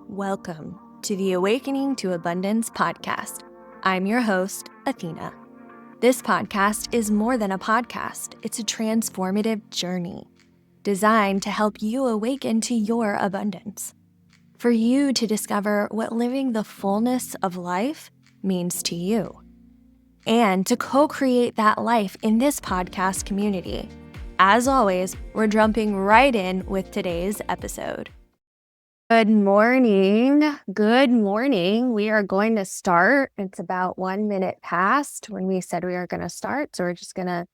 Welcome to the Awakening to Abundance podcast. I'm your host, Athena. This podcast is more than a podcast, it's a transformative journey designed to help you awaken to your abundance. For you to discover what living the fullness of life means to you, and to co-create that life in this podcast community. As always, we're jumping right in with today's episode. Good morning. Good morning. We are going to start. It's about 1 minute past when we said we were going to start. So we're just going to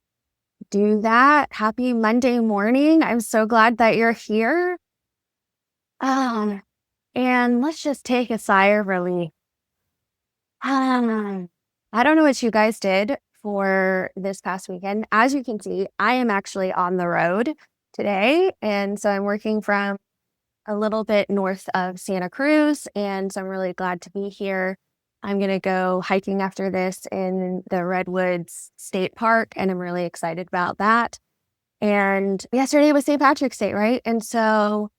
do that. Happy Monday morning. I'm so glad that you're here. And let's just take a sigh of relief. I don't know what you guys did for this past weekend. As you can see, I am actually on the road today. And so I'm working from a little bit north of Santa Cruz, and so I'm really glad to be here. I'm going to go hiking after this in the Redwoods State Park, and I'm really excited about that. And yesterday was St. Patrick's Day, right? And so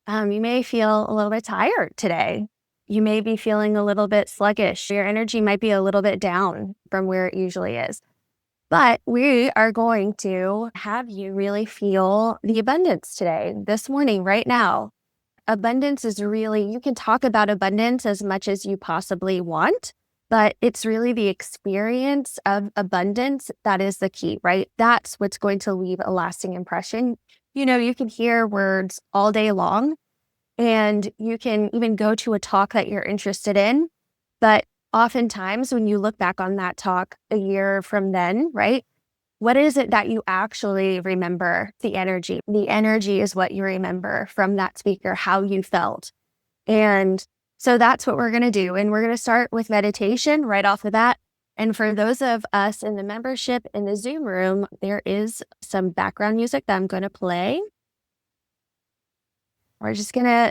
you may feel a little bit tired today. You may be feeling a little bit sluggish. Your energy might be a little bit down from where it usually is. But we are going to have you really feel the abundance today, this morning, right now. Abundance is really, you can talk about abundance as much as you possibly want, but it's really the experience of abundance that is the key, right? That's what's going to leave a lasting impression. You know, you can hear words all day long, and you can even go to a talk that you're interested in. But oftentimes when you look back on that talk a year from then, right? What is it that you actually remember? The energy. The energy is what you remember from that speaker, how you felt. And so that's what we're going to do. And we're going to start with meditation right off the bat. And for those of us in the membership in the Zoom room, there is some background music that I'm going to play. We're just going to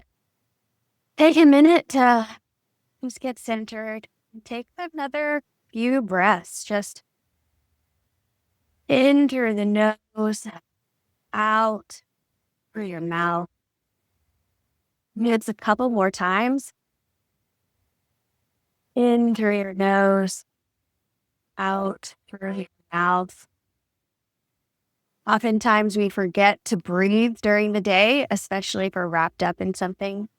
take a minute to just get centered and take another few breaths. Just in through the nose, out through your mouth. It's a couple more times. In through your nose, out through your mouth. Oftentimes we forget to breathe during the day, especially if we're wrapped up in something.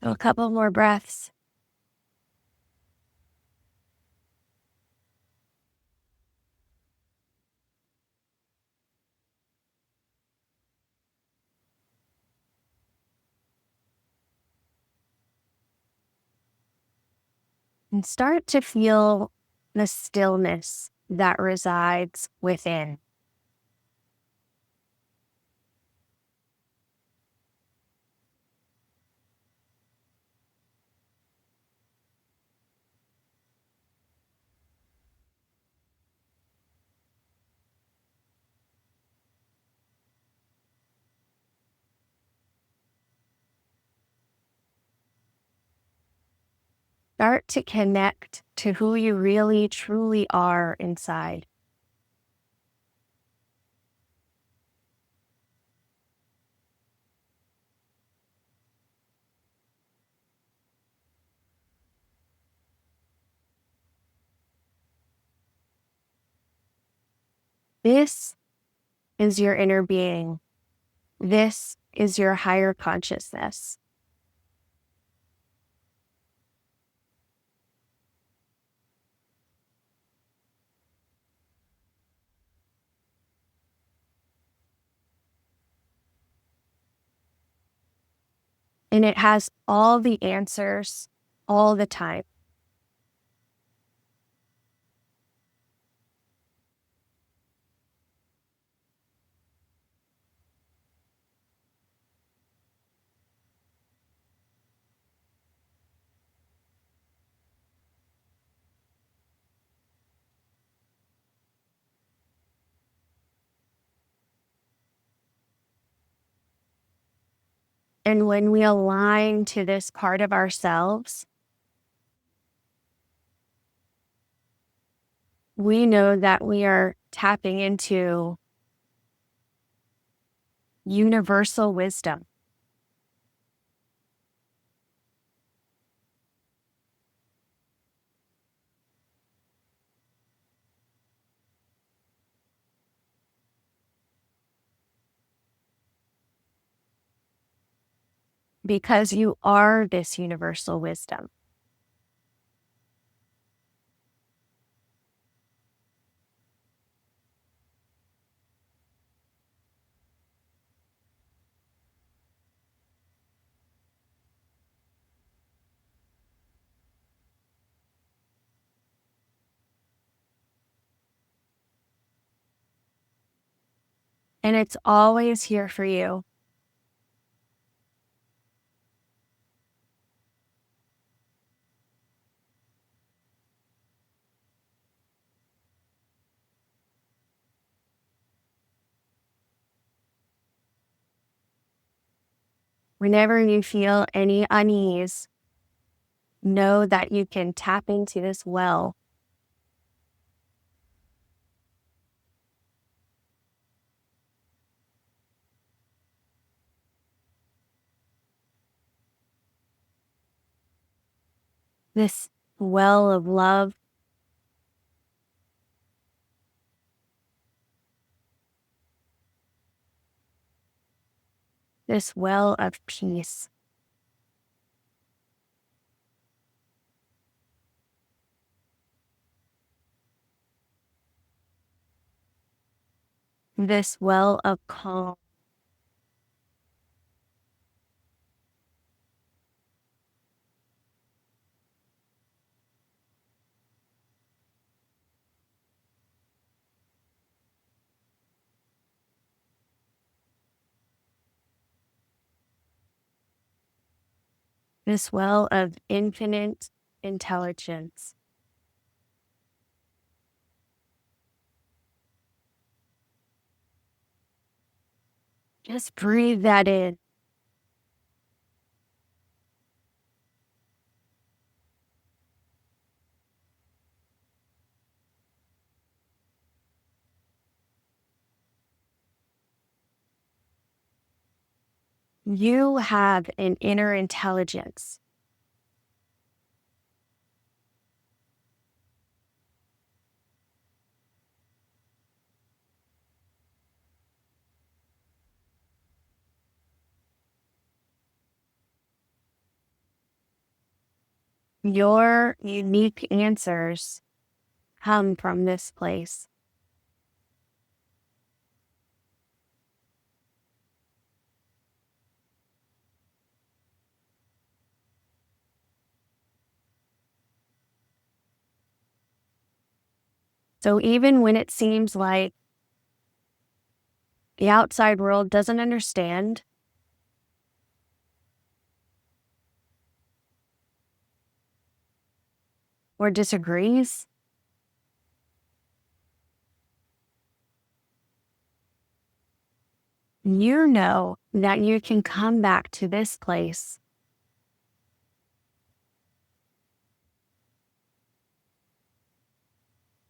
So a couple more breaths. And start to feel the stillness that resides within. Start to connect to who you really, truly are inside. This is your inner being. This is your higher consciousness. And it has all the answers all the time. And when we align to this part of ourselves, we know that we are tapping into universal wisdom. because you are this universal wisdom. And it's always here for you. Whenever you feel any unease, know that you can tap into this well of love, this well of peace. This well of calm, this well of infinite intelligence. Just breathe that in. You have an inner intelligence. Your unique answers come from this place. So even when it seems like the outside world doesn't understand or disagrees, you know that you can come back to this place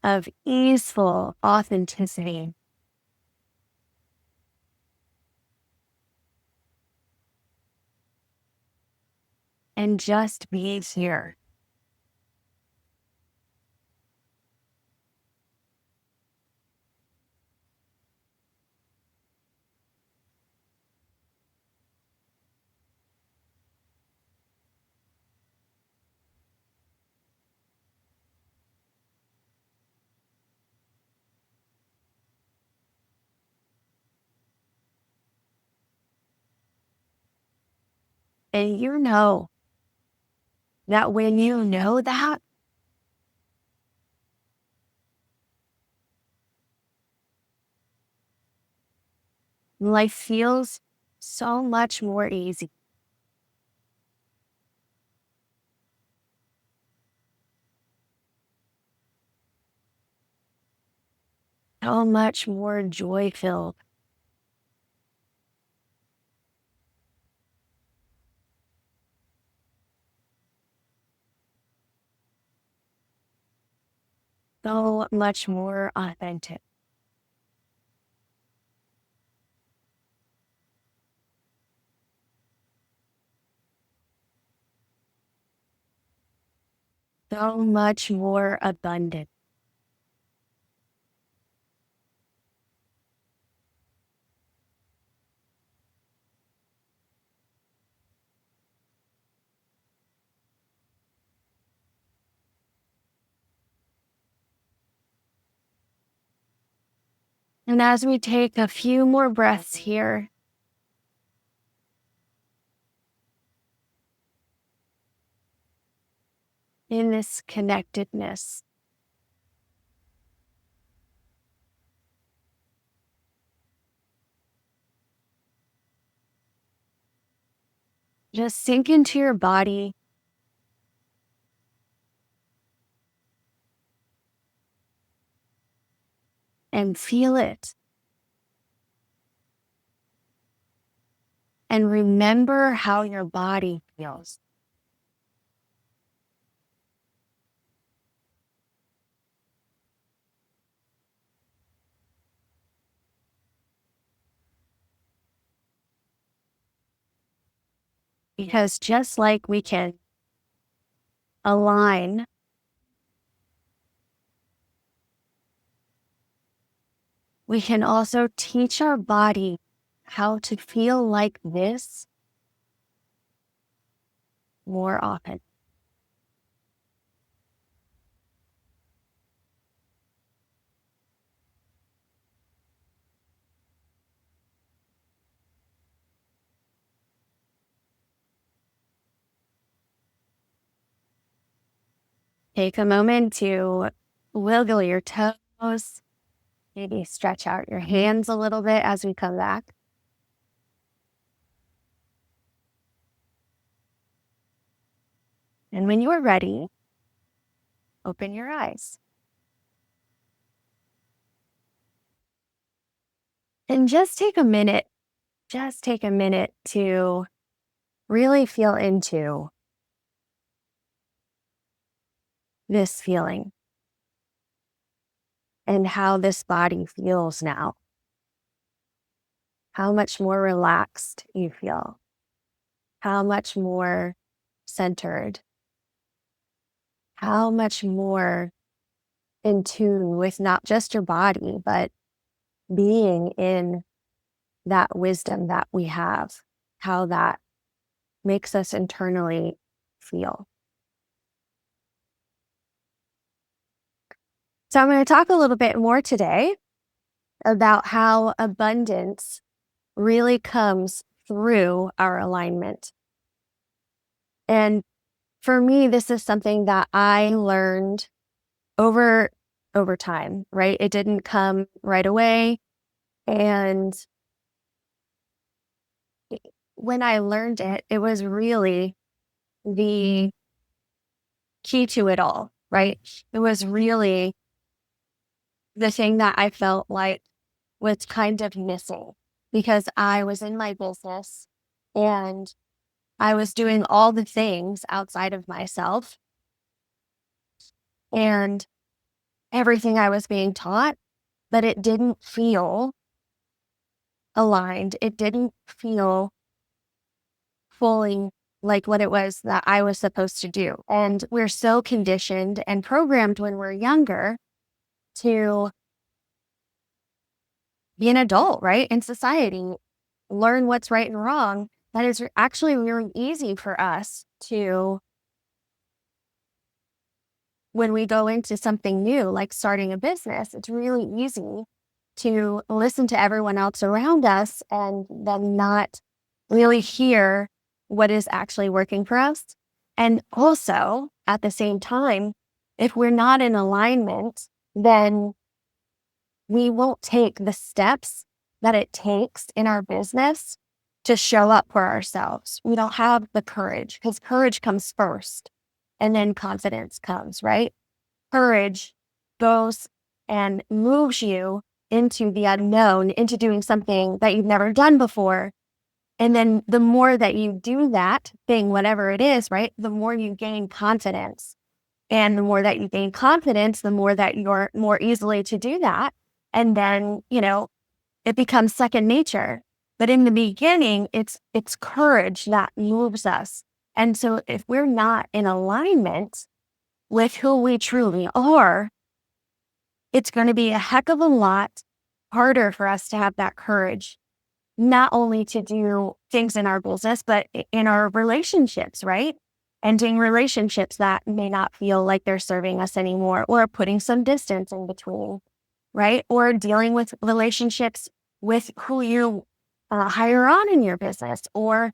of easeful authenticity and just be here. And you know that when you know that, life feels so much more easy, so much more joy filled. So much more authentic. So much more abundant. And as we take a few more breaths here, in this connectedness, just sink into your body and feel it. And remember how your body feels. Because just like we can align, we can also teach our body how to feel like this more often. Take a moment to wiggle your toes, maybe stretch out your hands a little bit as we come back. And when you are ready, open your eyes. And just take a minute to really feel into this feeling and how this body feels now. How much more relaxed you feel, how much more centered, how much more in tune with not just your body, but being in that wisdom that we have, how that makes us internally feel. So I'm going to talk a little bit more today about how abundance really comes through our alignment. And for me, this is something that I learned over time, right? It didn't come right away. And when I learned it, it was really the key to it all, right? It was really the thing that I felt like was kind of missing because I was in my business and I was doing all the things outside of myself and everything I was being taught, but it didn't feel aligned. It didn't feel fully like what it was that I was supposed to do. And we're so conditioned and programmed when we're younger to be an adult, right? In society, learn what's right and wrong. That is actually really easy for us to, when we go into something new, like starting a business, it's really easy to listen to everyone else around us and then not really hear what is actually working for us. And also, at the same time, if we're not in alignment, then we won't take the steps that it takes in our business to show up for ourselves. We don't have the courage because courage comes first and then confidence comes, right? Courage goes and moves you into the unknown, into doing something that you've never done before. And then the more that you do that thing, whatever it is, right, the more you gain confidence. And the more that you gain confidence, the more that you're more easily to do that. And then, it becomes second nature. But in the beginning, it's courage that moves us. And so if we're not in alignment with who we truly are, it's going to be a heck of a lot harder for us to have that courage, not only to do things in our business, but in our relationships, right? Ending relationships that may not feel like they're serving us anymore or putting some distance in between. right? Or dealing with relationships with who you hire on in your business or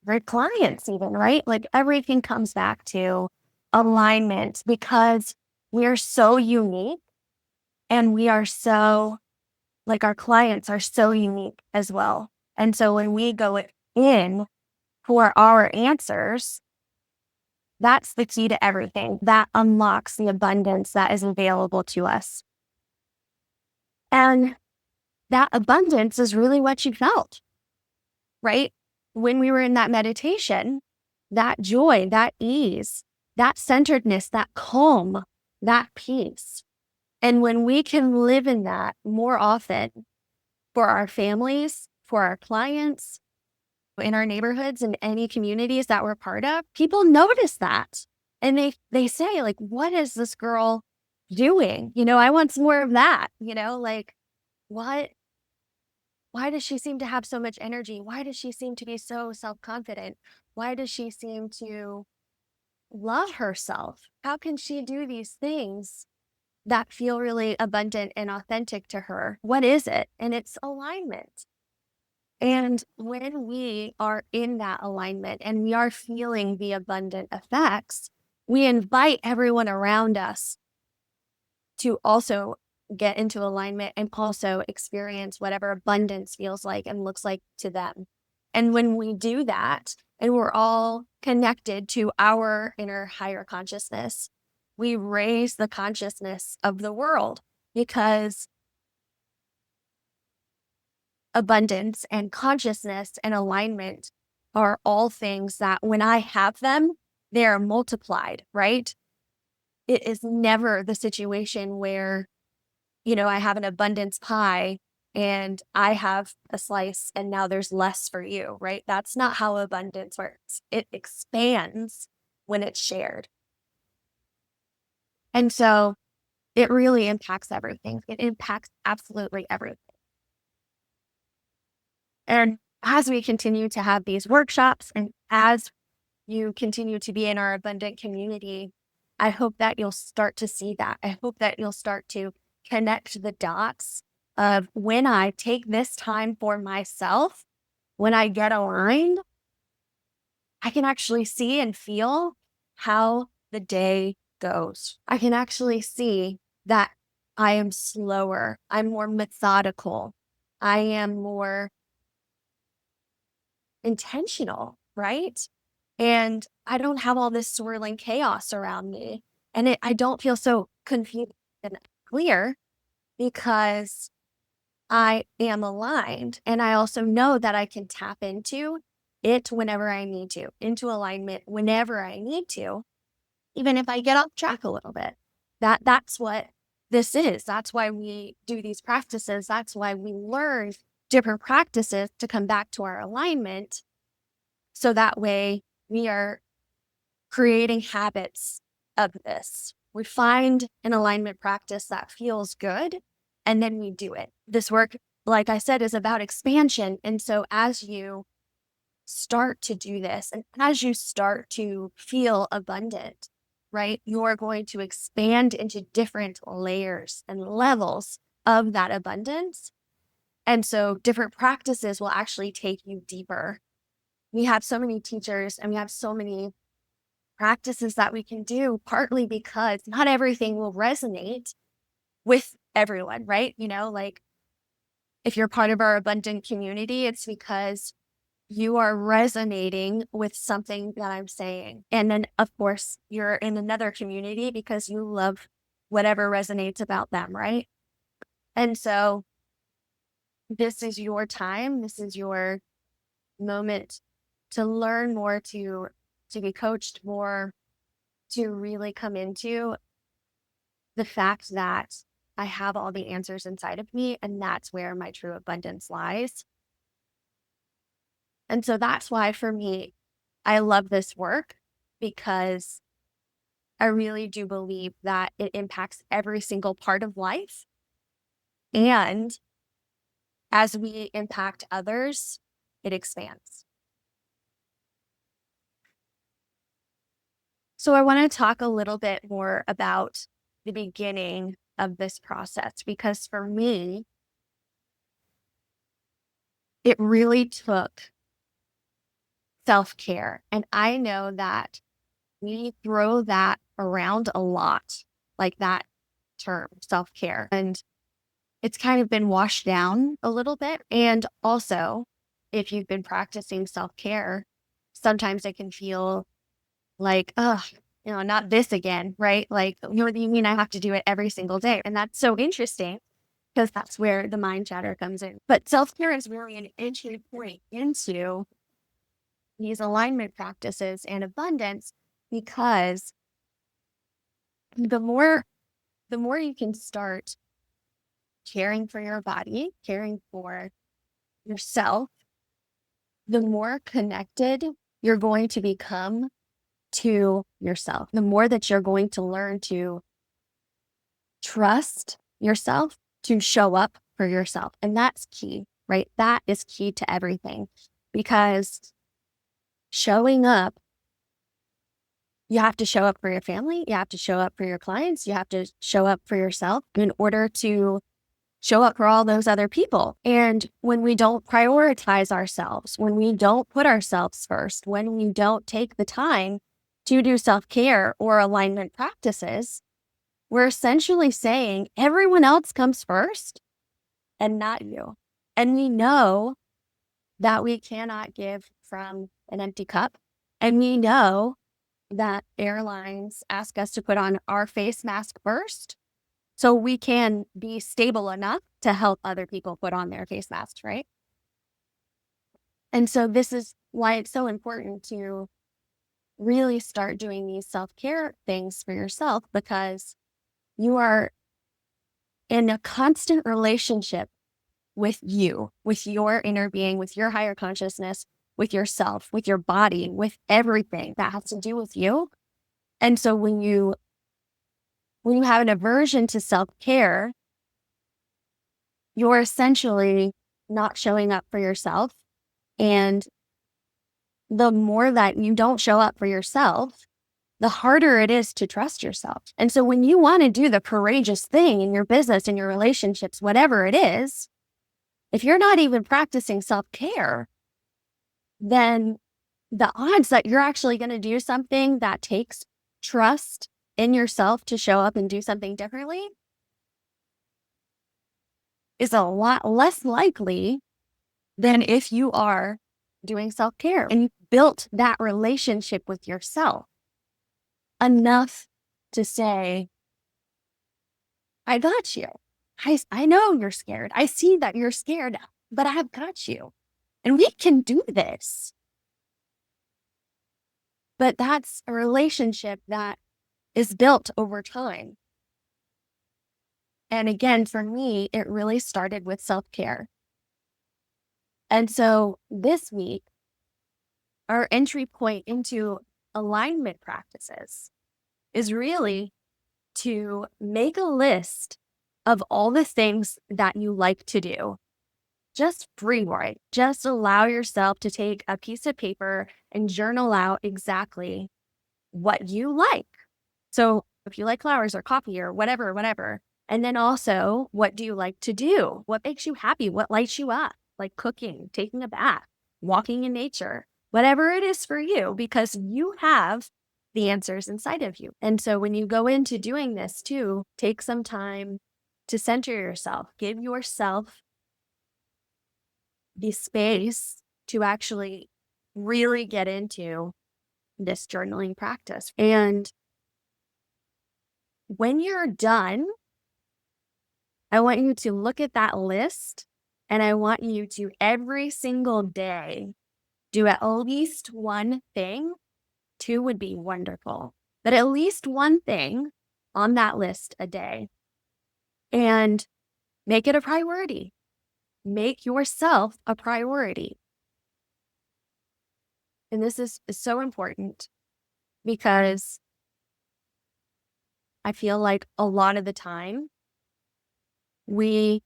your clients, even, right? Like everything comes back to alignment because we are so unique and we are so, like, our clients are so unique as well. And so when we go in for our answers, that's the key to everything. That unlocks the abundance that is available to us. And that abundance is really what you felt, right? When we were in that meditation, that joy, that ease, that centeredness, that calm, that peace. And when we can live in that more often for our families, for our clients, in our neighborhoods and any communities that we're part of, people notice that. And they say, like, what is this girl doing? I want some more of that, like, what why does she seem to have so much energy? Why does she seem to be so self-confident? Why does she seem to love herself? How can she do these things that feel really abundant and authentic to her? What is it? And it's alignment. And when we are in that alignment and we are feeling the abundant effects, we invite everyone around us to also get into alignment and also experience whatever abundance feels like and looks like to them. And when we do that, and we're all connected to our inner higher consciousness, we raise the consciousness of the world because abundance and consciousness and alignment are all things that when I have them, they're multiplied, right? It is never the situation where, I have an abundance pie and I have a slice and now there's less for you, right? That's not how abundance works. It expands when it's shared. And so it really impacts everything. It impacts absolutely everything. And as we continue to have these workshops and as you continue to be in our abundant community, I hope that you'll start to see that. I hope that you'll start to connect the dots of when I take this time for myself, when I get aligned, I can actually see and feel how the day goes. I can actually see that I am slower. I'm more methodical. I am more intentional, right? And I don't have all this swirling chaos around me. And I don't feel so confused and clear because I am aligned. And I also know that I can tap into it whenever I need to, into alignment whenever I need to, even if I get off track a little bit. That's what this is. That's why we do these practices. That's why we learn different practices to come back to our alignment. So that way we are creating habits of this. We find an alignment practice that feels good, and then we do it. This work, like I said, is about expansion. And so as you start to do this, and as you start to feel abundant, right, you're going to expand into different layers and levels of that abundance. And so different practices will actually take you deeper. We have so many teachers and we have so many practices that we can do, partly because not everything will resonate with everyone, right? Like if you're part of our abundant community, it's because you are resonating with something that I'm saying. And then, of course, you're in another community because you love whatever resonates about them, right? And so this is your time. This is your moment to learn more, to be coached more, to really come into the fact that I have all the answers inside of me, and that's where my true abundance lies. And so that's why for me, I love this work because I really do believe that it impacts every single part of life. And as we impact others, it expands. So I want to talk a little bit more about the beginning of this process because for me, it really took self-care. And I know that we throw that around a lot, like that term, self-care. And it's kind of been washed down a little bit. And also, if you've been practicing self-care, sometimes it can feel like, oh, not this again, right? Like, what do you mean I have to do it every single day? And that's so interesting because that's where the mind chatter comes in. But self-care is really an entry point into these alignment practices and abundance because the more you can start caring for your body, caring for yourself, the more connected you're going to become to yourself. The more that you're going to learn to trust yourself, to show up for yourself. And that's key, right? That is key to everything because showing up, you have to show up for your family. You have to show up for your clients. You have to show up for yourself in order to show up for all those other people. And when we don't prioritize ourselves, when we don't put ourselves first, when we don't take the time to do self-care or alignment practices, we're essentially saying everyone else comes first and not you. And we know that we cannot give from an empty cup. And we know that airlines ask us to put on our face mask first so we can be stable enough to help other people put on their face masks, right? And so this is why it's so important to really start doing these self-care things for yourself because you are in a constant relationship with you, with your inner being, with your higher consciousness, with yourself, with your body, with everything that has to do with you. And so when you have an aversion to self-care, you're essentially not showing up for yourself. And the more that you don't show up for yourself, the harder it is to trust yourself. And so when you want to do the courageous thing in your business, in your relationships, whatever it is, if you're not even practicing self-care, then the odds that you're actually going to do something that takes trust in yourself to show up and do something differently is a lot less likely than if you are doing self-care and you built that relationship with yourself enough to say, I got you. I know you're scared. I see that you're scared, but I've got you. And we can do this. But that's a relationship that is built over time. And again, for me, it really started with self-care. And so this week, our entry point into alignment practices is really to make a list of all the things that you like to do. Just freewrite. Just allow yourself to take a piece of paper and journal out exactly what you like. So if you like flowers or coffee or whatever. And then also, what do you like to do? What makes you happy? What lights you up? Like cooking, taking a bath, walking in nature, whatever it is for you, because you have the answers inside of you. And so when you go into doing this too, take some time to center yourself, give yourself the space to actually really get into this journaling practice. And when you're done, I want you to look at that list and I want you to every single day do at least one thing. Two would be wonderful, but at least one thing on that list a day and make it a priority. Make yourself a priority. And this is so important because I feel like a lot of the time we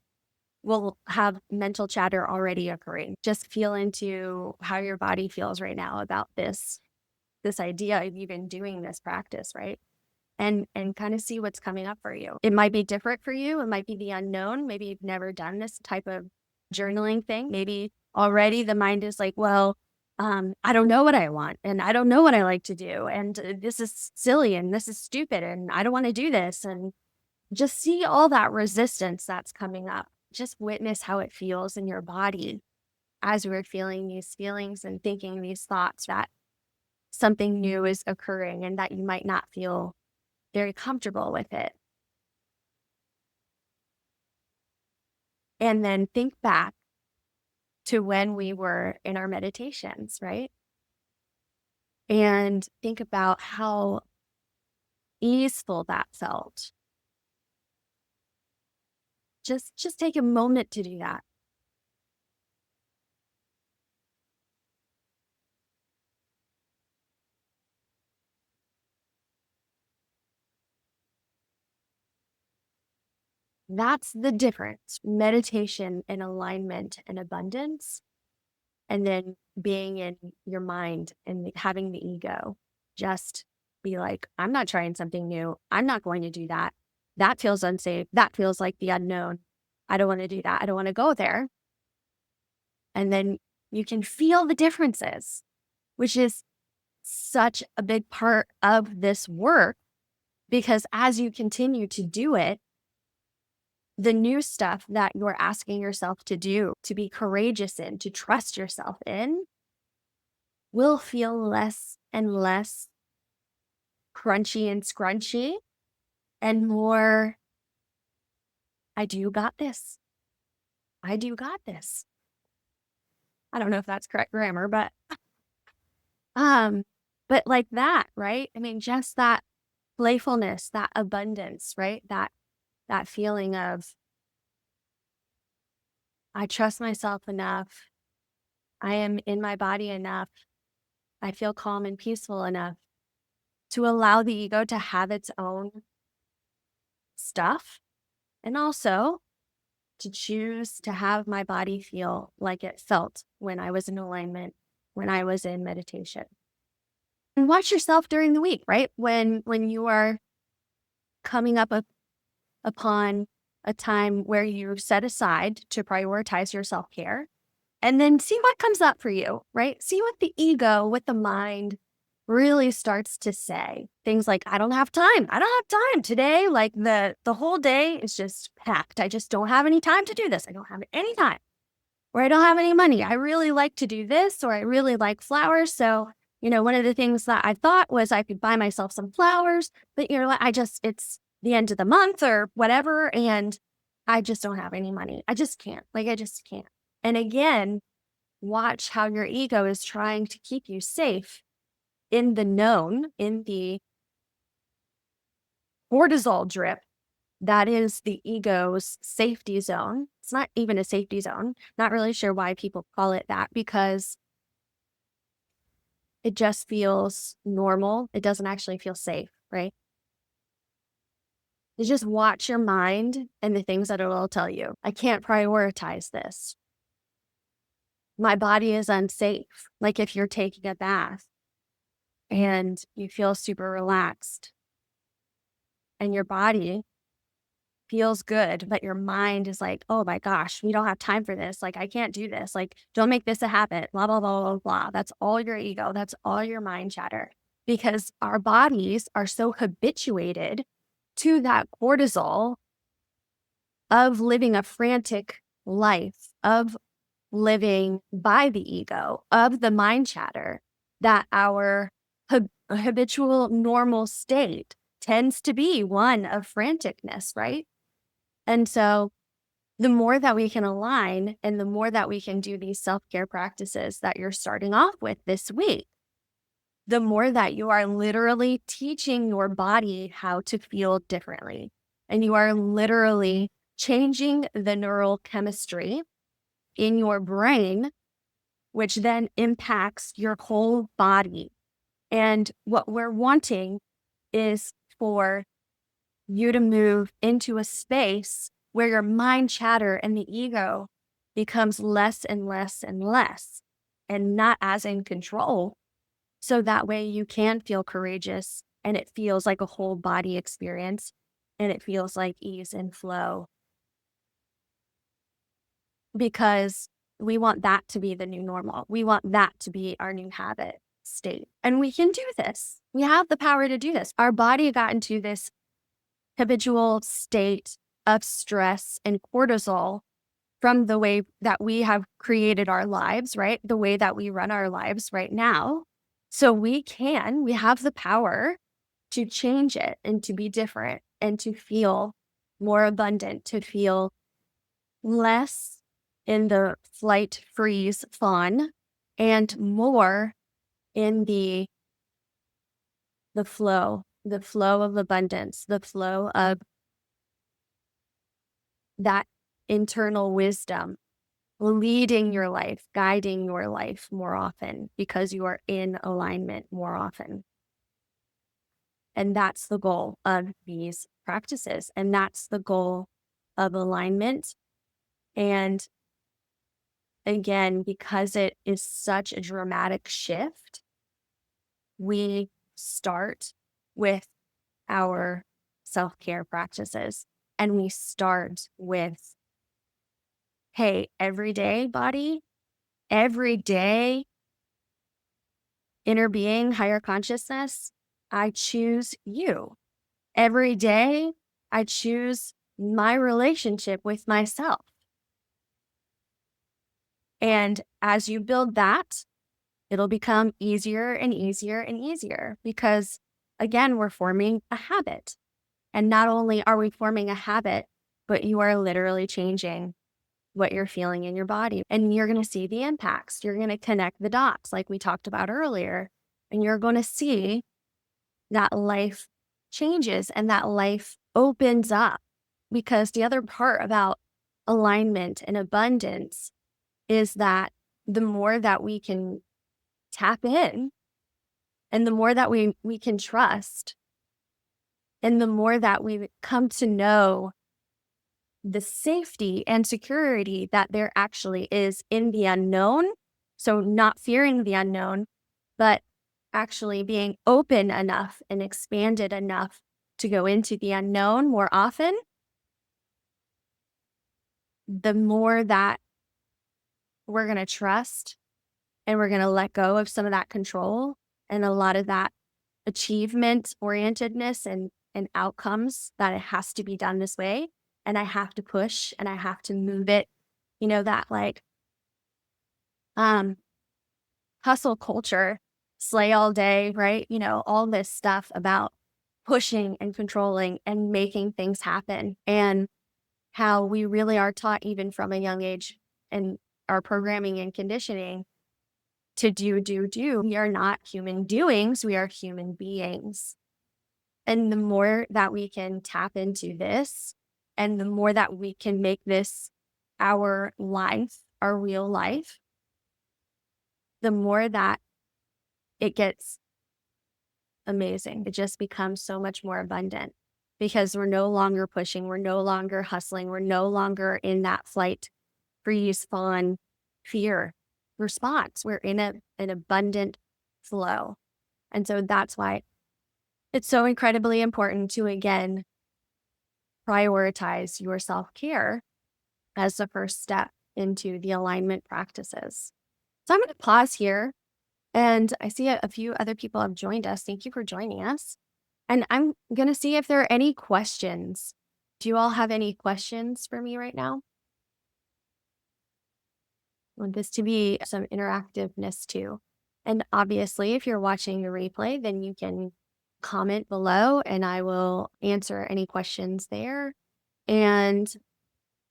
will have mental chatter already occurring. Just feel into how your body feels right now about this idea of even doing this practice, right? and kind of see what's coming up for you. It might be different for you. It might be the unknown. Maybe you've never done this type of journaling thing. Maybe already the mind is like, well, I don't know what I want and I don't know what I like to do. And this is silly and this is stupid and I don't want to do this. And just see all that resistance that's coming up. Just witness how it feels in your body as we're feeling these feelings and thinking these thoughts that something new is occurring and that you might not feel very comfortable with it. And then think back to when we were in our meditations, right? And think about how easeful that felt. Just take a moment to do that. That's the difference. Meditation and alignment and abundance, and then being in your mind and having the ego just be like, I'm not trying something new. I'm not going to do that. That feels unsafe. That feels like the unknown. I don't want to do that. I don't want to go there. And then you can feel the differences, which is such a big part of this work, because as you continue to do it, the new stuff that you're asking yourself to do, to be courageous in, to trust yourself in, will feel less and less crunchy and scrunchy and more, I do got this. I do got this. I don't know if that's correct grammar, um, but like that, right? I mean, just that playfulness, that abundance, right? That feeling of, I trust myself enough. I am in my body enough. I feel calm and peaceful enough to allow the ego to have its own stuff, and also to choose to have my body feel like it felt when I was in alignment, when I was in meditation. And watch yourself during the week, right? When you are coming upon a time where you set aside to prioritize your self-care, and then see what comes up for you, right? See what the ego, what the mind really starts to say. Things like, I don't have time. I don't have time today. Like the whole day is just packed. I just don't have any time to do this. I don't have any time. Or I don't have any money. I really like to do this, or I really like flowers. So, one of the things that I thought was I could buy myself some flowers, but it's the end of the month or whatever. And I just don't have any money. I just can't. I just can't. And again, watch how your ego is trying to keep you safe in the known, in the cortisol drip. That is the ego's safety zone. It's not even a safety zone. Not really sure why people call it that, because it just feels normal. It doesn't actually feel safe, right? You just watch your mind and the things that it will tell you. I can't prioritize this. My body is unsafe. Like if you're taking a bath and you feel super relaxed and your body feels good, but your mind is like, oh my gosh, we don't have time for this. Like, I can't do this. Like, don't make this a habit, blah, blah, blah, blah, blah. That's all your ego. That's all your mind chatter, because our bodies are so habituated to that cortisol of living a frantic life, of living by the ego, of the mind chatter, that our habitual normal state tends to be one of franticness, right? And so the more that we can align and the more that we can do these self-care practices that you're starting off with this week, the more that you are literally teaching your body how to feel differently. And you are literally changing the neural chemistry in your brain, which then impacts your whole body. And what we're wanting is for you to move into a space where your mind chatter and the ego becomes less and less and less, and not as in control. So that way you can feel courageous and it feels like a whole body experience, and it feels like ease and flow, because we want that to be the new normal. We want that to be our new habit state. And we can do this. We have the power to do this. Our body got into this habitual state of stress and cortisol from the way that we have created our lives, right? The way that we run our lives right now. So we have the power to change it and to be different and to feel more abundant, to feel less in the flight, freeze, fawn, and more in the flow of abundance, the flow of that internal wisdom leading your life, guiding your life more often because you are in alignment more often. And that's the goal of these practices. And that's the goal of alignment. And again, because it is such a dramatic shift, we start with our self-care practices. And we start with, hey, every day, body, every day, inner being, higher consciousness, I choose you. Every day, I choose my relationship with myself. And as you build that, it'll become easier and easier and easier because, again, we're forming a habit. And not only are we forming a habit, but you are literally changing what you're feeling in your body. And you're going to see the impacts. You're going to connect the dots like we talked about earlier. And you're going to see that life changes and that life opens up. Because the other part about alignment and abundance is that the more that we can tap in and the more that we can trust and the more that we come to know the safety and security that there actually is in the unknown. So not fearing the unknown, but actually being open enough and expanded enough to go into the unknown more often, the more that we're going to trust and we're going to let go of some of that control and a lot of that achievement orientedness and outcomes that it has to be done this way. And I have to push and I have to move it, that like hustle culture, slay all day, right? All this stuff about pushing and controlling and making things happen, and how we really are taught even from a young age in our programming and conditioning to do. We are not human doings, we are human beings. And the more that we can tap into this, and the more that we can make this our life, our real life, the more that it gets amazing. It just becomes so much more abundant because we're no longer pushing, we're no longer hustling, we're no longer in that flight, freeze, fawn, fear response. We're in an abundant flow. And so that's why it's so incredibly important to, again, prioritize your self-care as the first step into the alignment practices. So I'm going to pause here. And I see a few other people have joined us. Thank you for joining us. And I'm going to see if there are any questions. Do you all have any questions for me right now? I want this to be some interactiveness too. And obviously, if you're watching the replay, then you can comment below and I will answer any questions there. And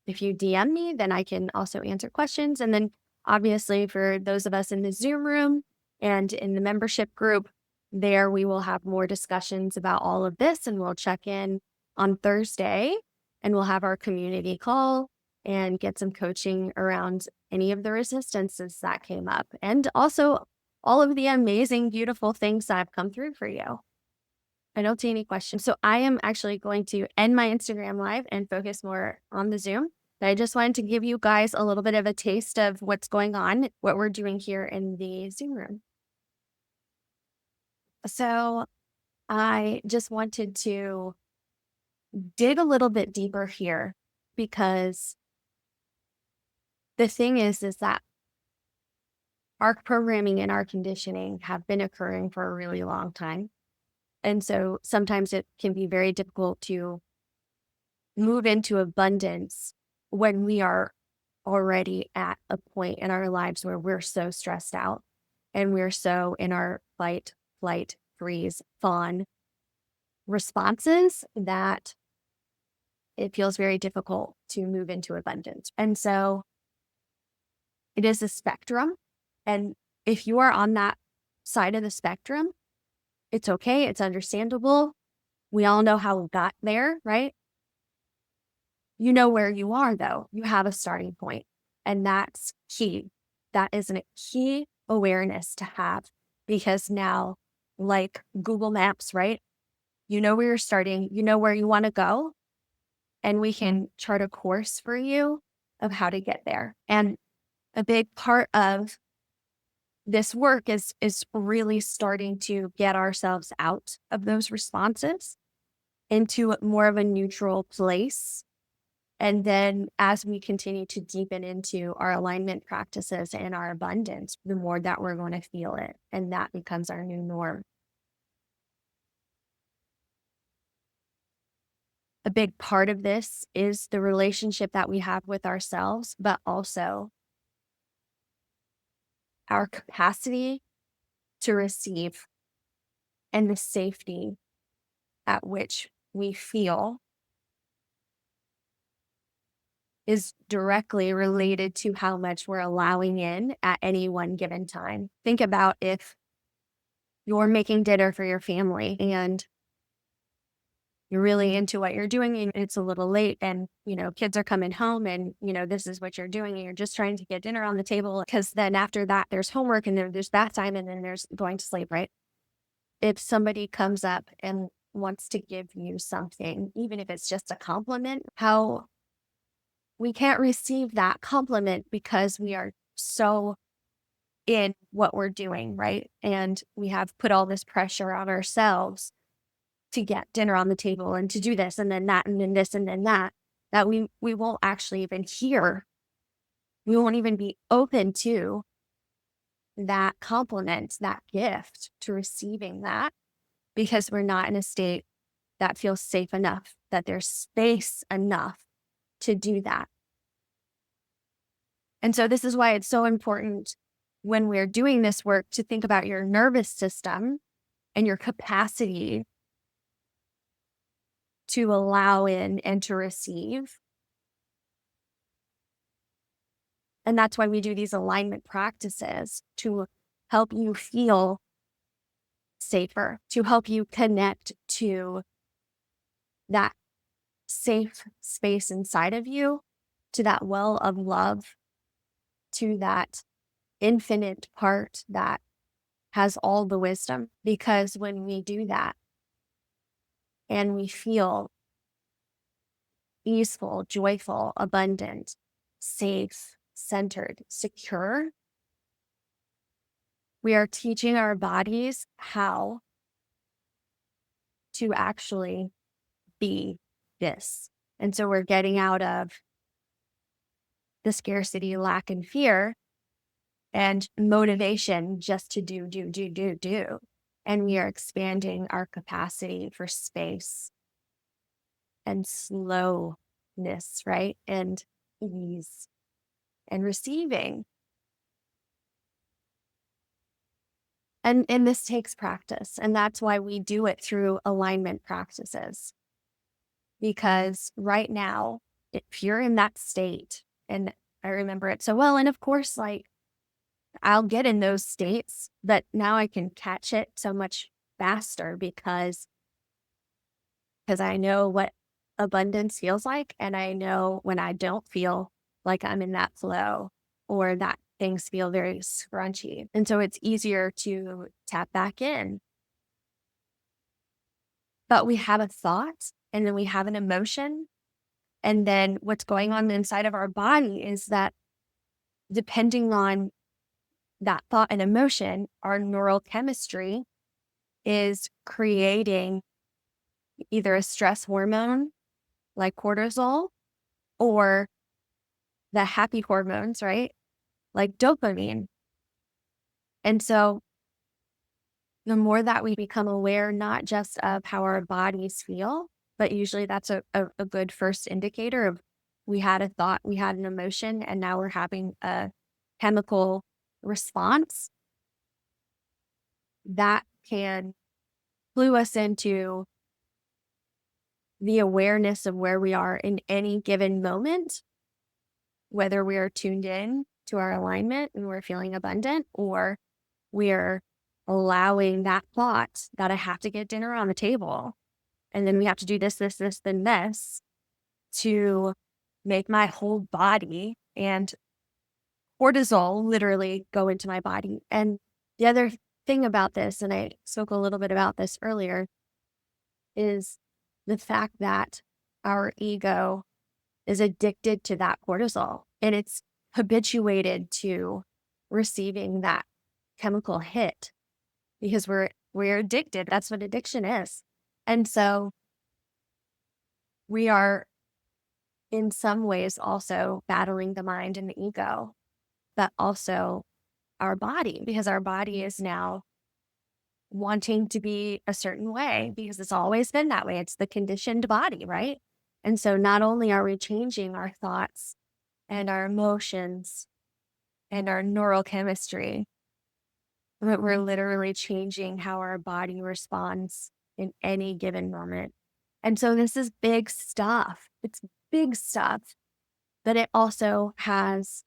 if you DM me, then I can also answer questions. And then obviously for those of us in the Zoom room and in the membership group, there we will have more discussions about all of this, and we'll check in on Thursday and we'll have our community call and get some coaching around any of the resistances that came up, and also all of the amazing, beautiful things that have come through for you. I don't see any questions. So I am actually going to end my Instagram live and focus more on the Zoom. But I just wanted to give you guys a little bit of a taste of what's going on, what we're doing here in the Zoom room. So I just wanted to dig a little bit deeper here because the thing is that our programming and our conditioning have been occurring for a really long time. And so sometimes it can be very difficult to move into abundance when we are already at a point in our lives where we're so stressed out and we're so in our fight, flight, freeze, fawn responses that it feels very difficult to move into abundance. And so it is a spectrum. And if you are on that side of the spectrum, it's okay. It's understandable. We all know how we got there, right? You know where you are, though. You have a starting point, and that's key. That is a key awareness to have because now, like Google Maps, right? You know where you're starting, you know where you want to go, and we can chart a course for you of how to get there. And a big part of this work is really starting to get ourselves out of those responses into more of a neutral place. And then as we continue to deepen into our alignment practices and our abundance, the more that we're going to feel it. And that becomes our new norm. A big part of this is the relationship that we have with ourselves, but also our capacity to receive and the safety at which we feel is directly related to how much we're allowing in at any one given time. Think about if you're making dinner for your family and you're really into what you're doing and it's a little late and, kids are coming home and, this is what you're doing and you're just trying to get dinner on the table because then after that there's homework and then there's bath time and then there's going to sleep, right? If somebody comes up and wants to give you something, even if it's just a compliment, how we can't receive that compliment because we are so in what we're doing, right? And we have put all this pressure on ourselves to get dinner on the table and to do this and then that and then this and then that, that we won't actually even hear. We won't even be open to that compliment, that gift, to receiving that because we're not in a state that feels safe enough, that there's space enough to do that. And so this is why it's so important when we're doing this work to think about your nervous system and your capacity to allow in and to receive. And that's why we do these alignment practices to help you feel safer, to help you connect to that safe space inside of you, to that well of love, to that infinite part that has all the wisdom. Because when we do that and we feel easeful, joyful, abundant, safe, centered, secure, we are teaching our bodies how to actually be this. And so we're getting out of the scarcity, lack, and fear and motivation just to do. And we are expanding our capacity for space and slowness, right? And ease and receiving. And this takes practice. And that's why we do it through alignment practices. Because right now, if you're in that state, and I remember it so well, and of course, like I'll get in those states, but now I can catch it so much faster because I know what abundance feels like. And I know when I don't feel like I'm in that flow or that things feel very scrunchy. And so it's easier to tap back in. But we have a thought and then we have an emotion. And then what's going on inside of our body is that depending on that thought and emotion, our neural chemistry is creating either a stress hormone like cortisol or the happy hormones, right? Like dopamine. And so the more that we become aware, not just of how our bodies feel, but usually that's a good first indicator of we had a thought, we had an emotion, and now we're having a chemical response that can clue us into the awareness of where we are in any given moment, whether we are tuned in to our alignment and we're feeling abundant, or we're allowing that thought that I have to get dinner on the table and then we have to do this, this, this, then this to make my whole body and cortisol literally go into my body. And the other thing about this, and I spoke a little bit about this earlier, is the fact that our ego is addicted to that cortisol and it's habituated to receiving that chemical hit because we're addicted. That's what addiction is. And so we are in some ways also battling the mind and the ego, but also our body, because our body is now wanting to be a certain way because it's always been that way. It's the conditioned body, right? And so not only are we changing our thoughts and our emotions and our neurochemistry, but we're literally changing how our body responds in any given moment. And so this is big stuff. It's big stuff, but it also has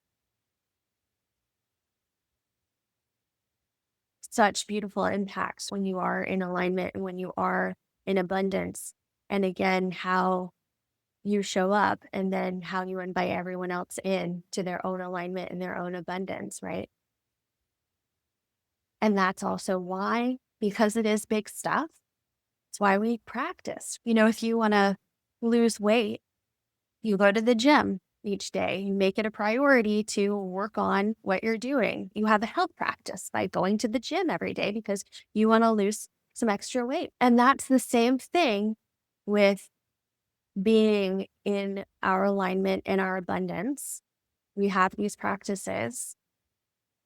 such beautiful impacts when you are in alignment and when you are in abundance. And again, how you show up and then how you invite everyone else in to their own alignment and their own abundance, right? And that's also why, because it is big stuff, it's why we practice. If you want to lose weight, you go to the gym each day. You make it a priority to work on what you're doing. You have a health practice by going to the gym every day because you want to lose some extra weight. And that's the same thing with being in our alignment and our abundance. We have these practices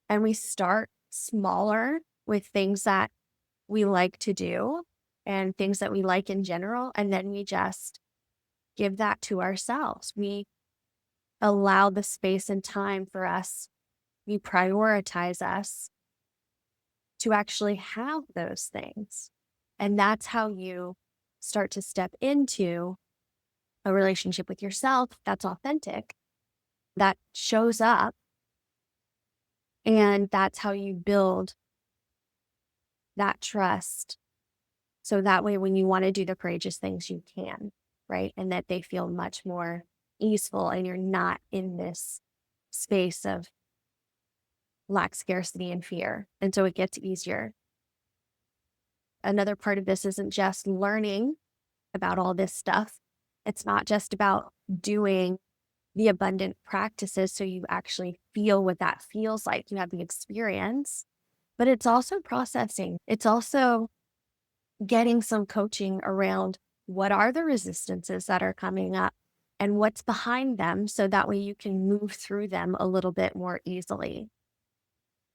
and we start smaller with things that we like to do and things that we like in general. And then we just give that to ourselves. We allow the space and time for us. We prioritize us to actually have those things. And that's how you start to step into a relationship with yourself that's authentic, that shows up. And that's how you build that trust. So that way, when you want to do the courageous things, you can, right? And that they feel much more easeful and you're not in this space of lack, scarcity, and fear. And so it gets easier. Another part of this isn't just learning about all this stuff. It's not just about doing the abundant practices so you actually feel what that feels like. You have the experience, but it's also processing. It's also getting some coaching around what are the resistances that are coming up and what's behind them so that way you can move through them a little bit more easily.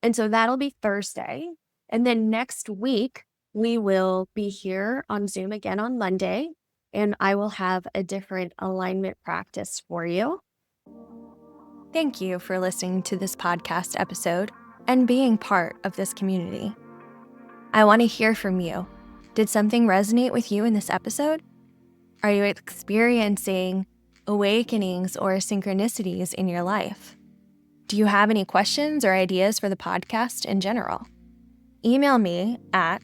And so that'll be Thursday. And then next week, we will be here on Zoom again on Monday, and I will have a different alignment practice for you. Thank you for listening to this podcast episode and being part of this community. I want to hear from you. Did something resonate with you in this episode? Are you experiencing awakenings or synchronicities in your life? Do you have any questions or ideas for the podcast in general? Email me at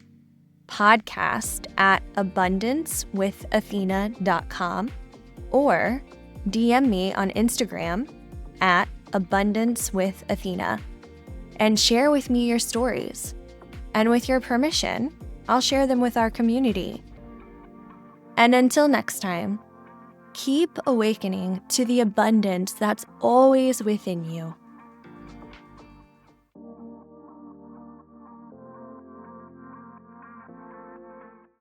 podcast@abundancewithathena.com or DM me on Instagram at abundancewithathena and share with me your stories. And with your permission, I'll share them with our community. And until next time, keep awakening to the abundance that's always within you.